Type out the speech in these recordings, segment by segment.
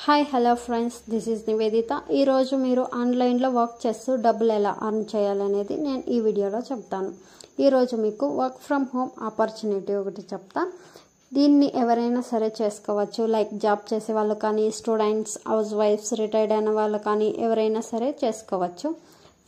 Hi hello friends, this is Nivedita. ఈరోజు మీరు ఆన్లైన్లో వర్క్ చేస్తూ డబ్బులు ఎలా అర్న్ చేయాలనేది నేను ఈ వీడియోలో చెప్తాను. ఈరోజు మీకు వర్క్ ఫ్రమ్ హోమ్ ఆపర్చునిటీ ఒకటి చెప్తా. దీన్ని ఎవరైనా సరే చేసుకోవచ్చు. లైక్ జాబ్ చేసే వాళ్ళు కానీ, స్టూడెంట్స్, హౌస్ వైఫ్స్, రిటైర్డ్ అయిన వాళ్ళు కానీ ఎవరైనా సరే చేసుకోవచ్చు.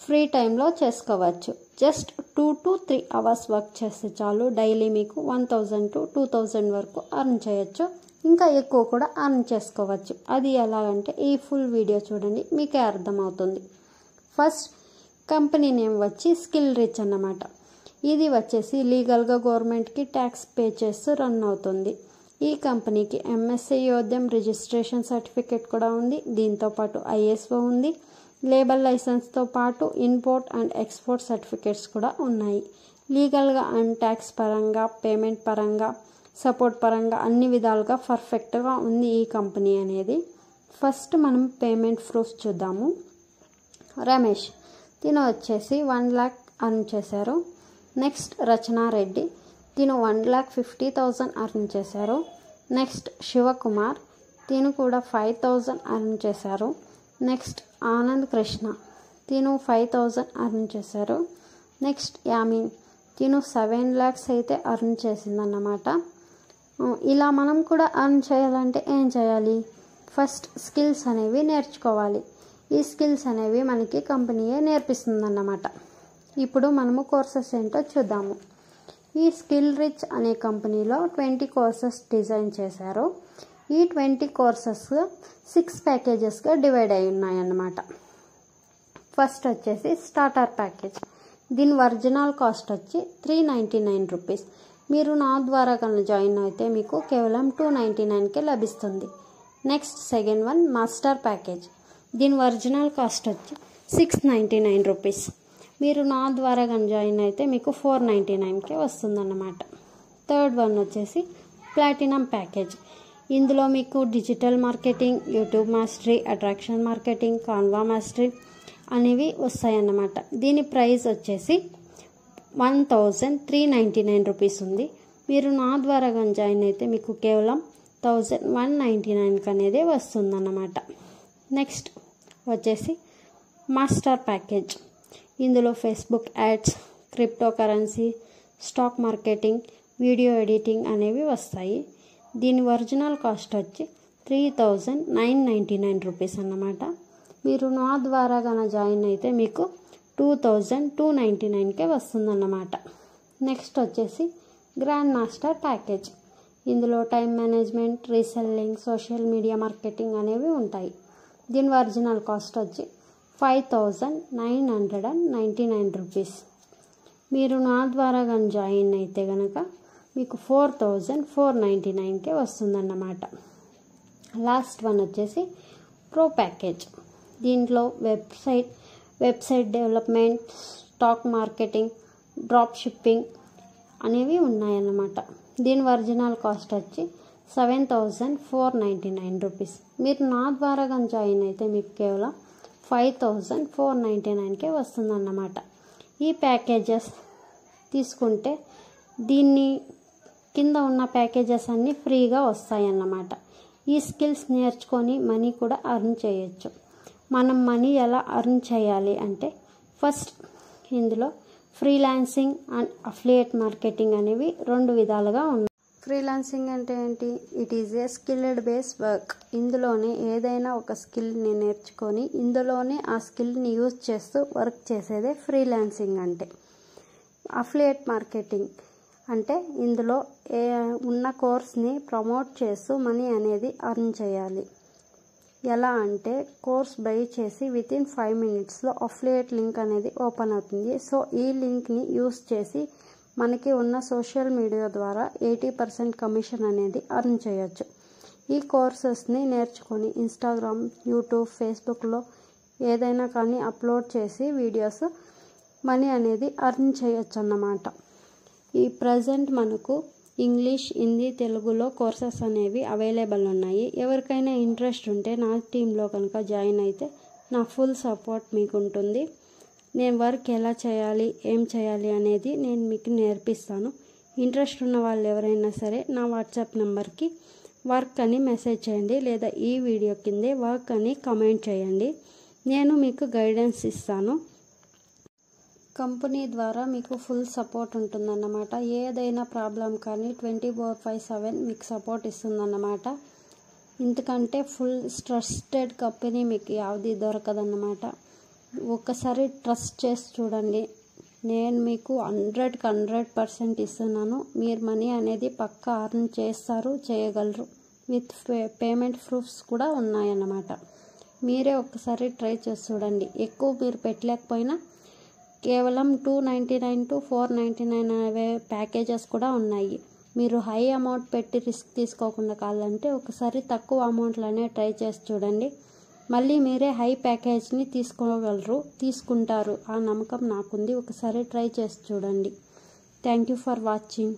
ఫ్రీ టైంలో చేసుకోవచ్చు. జస్ట్ 2 to 3 అవర్స్ వర్క్ చేస్తే చాలు. డైలీ మీకు 1000 to 2000 వరకు అర్న్ చేయొచ్చు. ఇంకా ఎక్కువ కూడా అర్న్ చేసుకోవచ్చు. అది ఎలాగంటే ఈ ఫుల్ వీడియో చూడండి, మీకే అర్థమవుతుంది. ఫస్ట్ కంపెనీ నేమ్ వచ్చి స్కిల్ రిచ్ అన్నమాట. ఇది వచ్చేసి లీగల్గా గవర్నమెంట్కి ట్యాక్స్ పే చేస్తూ రన్ అవుతుంది. ఈ కంపెనీకి ఎంఎస్ఐ యోధ్యం రిజిస్ట్రేషన్ సర్టిఫికేట్ కూడా ఉంది. దీంతోపాటు ఐఎస్ఓ ఉంది. లేబర్ లైసెన్స్తో పాటు ఇంపోర్ట్ అండ్ ఎక్స్పోర్ట్ సర్టిఫికేట్స్ కూడా ఉన్నాయి. లీగల్గా అండ్ ట్యాక్స్ పరంగా, పేమెంట్ పరంగా, సపోర్ట్ పరంగా అన్ని విధాలుగా పర్ఫెక్ట్గా ఉంది ఈ కంపెనీ అనేది. ఫస్ట్ మనం పేమెంట్ ప్రూఫ్ చూద్దాము. రమేష్ తిను వచ్చేసి 1 lakh అర్న్ చేశారు. నెక్స్ట్ రచనారెడ్డి తిను 1,50,000 అర్న్ చేశారు. నెక్స్ట్ శివకుమార్ తిను కూడా 5,000 అర్న్ చేశారు. నెక్స్ట్ ఆనంద్ కృష్ణ తిను 5,000 అర్న్ చేశారు. నెక్స్ట్ యామిన్ తిను 7 lakhs అయితే అర్న్ చేసిందన్నమాట. ఇలా మనం కూడా అర్న్ చేయాలంటే ఏం చేయాలి? ఫస్ట్ స్కిల్స్ అనేవి నేర్చుకోవాలి. ఈ స్కిల్స్ అనేవి మనకి కంపెనీయే నేర్పిస్తుందన్నమాట. ఇప్పుడు మనము కోర్సెస్ ఏంటో చూద్దాము. ఈ స్కిల్ రిచ్ అనే కంపెనీలో 20 కోర్సెస్ డిజైన్ చేశారు. ఈ 20 కోర్సెస్ 6 ప్యాకేజెస్గా డివైడ్ అయి ఉన్నాయన్నమాట. ఫస్ట్ వచ్చేసి స్టార్టర్ ప్యాకేజ్. దీని ఒరిజినల్ కాస్ట్ వచ్చి 399 రూపీస్. మీరు నా ద్వారా కనుక జాయిన్ అయితే మీకు కేవలం 299కే లభిస్తుంది. Next second one master package. దీని ఒరిజినల్ కాస్ట్ వచ్చి 699 రూపీస్. మీరు నా ద్వారా కనుక జాయిన్ అయితే మీకు 499కే వస్తుందన్నమాట. థర్డ్ వన్ వచ్చేసి ప్లాటినం ప్యాకేజ్. ఇందులో మీకు digital marketing, YouTube mastery, attraction marketing, Canva mastery అనేవి వస్తాయన్నమాట. దీని ప్రైస్ వచ్చేసి 1,399 రూపీస్ ఉంది. మీరు నా ద్వారా కానీ జాయిన్ అయితే మీకు కేవలం 1,199 అనేది వస్తుందన్నమాట. నెక్స్ట్ వచ్చేసి మాస్టర్ ప్యాకేజ్. ఇందులో Facebook ads, crypto currency, stock marketing, video editing అనేవి వస్తాయి. దీని ఒరిజినల్ కాస్ట్ వచ్చి 3,999 రూపీస్ అన్నమాట. మీరు నా ద్వారా కానీ జాయిన్ అయితే మీకు 2,299కే వస్తుందన్నమాట. నెక్స్ట్ వచ్చేసి గ్రాండ్ మాస్టర్ ప్యాకేజ్. ఇందులో time management, reselling, social media marketing అనేవి ఉంటాయి. దీని ఒరిజినల్ కాస్ట్ వచ్చి 5,999 రూపీస్. మీరు నా ద్వారా కానీ జాయిన్ అయితే కనుక మీకు 4,499కే వస్తుందన్నమాట. లాస్ట్ వన్ వచ్చేసి ప్రో ప్యాకేజ్. దీంట్లో website development, stock marketing, drop shipping అనేవి ఉన్నాయన్నమాట. దీని ఒరిజినల్ కాస్ట్ వచ్చి 7,499 రూపీస్. మీరు నా ద్వారా కానీ జాయిన్ అయితే మీకు కేవలం 5,499కే వస్తుందన్నమాట. ఈ ప్యాకేజెస్ తీసుకుంటే దీన్ని కింద ఉన్న ప్యాకేజెస్ అన్నీ ఫ్రీగా వస్తాయన్నమాట. ఈ స్కిల్స్ నేర్చుకొని మనీ కూడా అర్న్ చేయొచ్చు. మనం మనీ ఎలా అర్న్ చేయాలి అంటే ఫస్ట్ ఇందులో ఫ్రీలాన్సింగ్ అండ్ అఫిలియేట్ మార్కెటింగ్ అనేవి 2 విధాలుగా ఉన్నాయి. ఫ్రీలాన్సింగ్ అంటే ఏంటి? It is a skilled base work. ఇందులోనే ఏదైనా ఒక స్కిల్ని నేర్చుకొని ఇందులోనే ఆ స్కిల్ని యూజ్ చేస్తూ వర్క్ చేసేదే ఫ్రీలాన్సింగ్ అంటే. అఫిలియేట్ మార్కెటింగ్ అంటే ఇందులో ఉన్న కోర్స్ని ప్రమోట్ చేస్తూ మనీ అనేది అర్న్ చేయాలి. ఎలా అంటే కోర్స్ బై చేసి వితిన్ 5 minutesలో అఫిలియేట్ లింక్ అనేది ఓపెన్ అవుతుంది. సో ఈ లింక్ని యూస్ చేసి మనకి ఉన్న సోషల్ మీడియా ద్వారా 80% కమిషన్ అనేది అర్న్ చేయొచ్చు. ఈ కోర్సెస్ని నేర్చుకొని ఇన్స్టాగ్రామ్, యూట్యూబ్, ఫేస్బుక్లో ఏదైనా కానీ అప్లోడ్ చేసి వీడియోస్ మనీ అనేది అర్న్ చేయొచ్చు అన్నమాట. ఈ ప్రజెంట్ మనకు ఇంగ్లీష్, హిందీ, తెలుగులో కోర్సెస్ అనేవి అవైలబుల్ ఉన్నాయి. ఎవరికైనా ఇంట్రెస్ట్ ఉంటే నా టీంలో కనుక జాయిన్ అయితే నా ఫుల్ సపోర్ట్ మీకు ఉంటుంది. నేను వర్క్ ఎలా చేయాలి, ఏం చేయాలి అనేది నేను మీకు నేర్పిస్తాను. ఇంట్రెస్ట్ ఉన్న వాళ్ళు ఎవరైనా సరే నా వాట్సాప్ నెంబర్కి వర్క్ అని మెసేజ్ చేయండి, లేదా ఈ వీడియో కిందే వర్క్ అని కామెంట్ చేయండి. నేను మీకు గైడెన్స్ ఇస్తాను. కంపెనీ ద్వారా మీకు ఫుల్ సపోర్ట్ ఉంటుందన్నమాట. ఏదైనా ప్రాబ్లం కానీ 24/7 మీకు సపోర్ట్ ఇస్తుందన్నమాట. ఎందుకంటే ఫుల్ ట్రస్టెడ్ కంపెనీ, మీకు యావది దొరకదన్నమాట. ఒక్కసారి ట్రస్ట్ చేసి చూడండి. నేను మీకు 100% ఇస్తున్నాను. మీరు మనీ అనేది పక్కా అర్న్ చేస్తారు, చేయగలరు. విత్ పేమెంట్ ప్రూఫ్స్ కూడా ఉన్నాయన్నమాట. మీరే ఒక్కసారి ట్రై చేసి చూడండి. ఎక్కువ మీరు పెట్టలేకపోయినా కేవలం 299 to 499 అనే ప్యాకేజెస్ కూడా ఉన్నాయి. మీరు హై అమౌంట్ పెట్టి రిస్క్ తీసుకోకుండా కావాలంటే ఒకసారి తక్కువ అమౌంట్లోనే ట్రై చేసి చూడండి. మళ్ళీ మీరే హై ప్యాకేజ్ని తీసుకుంటారు. ఆ నమ్మకం నాకుంది. ఒకసారి ట్రై చేసి చూడండి. Thank you for watching.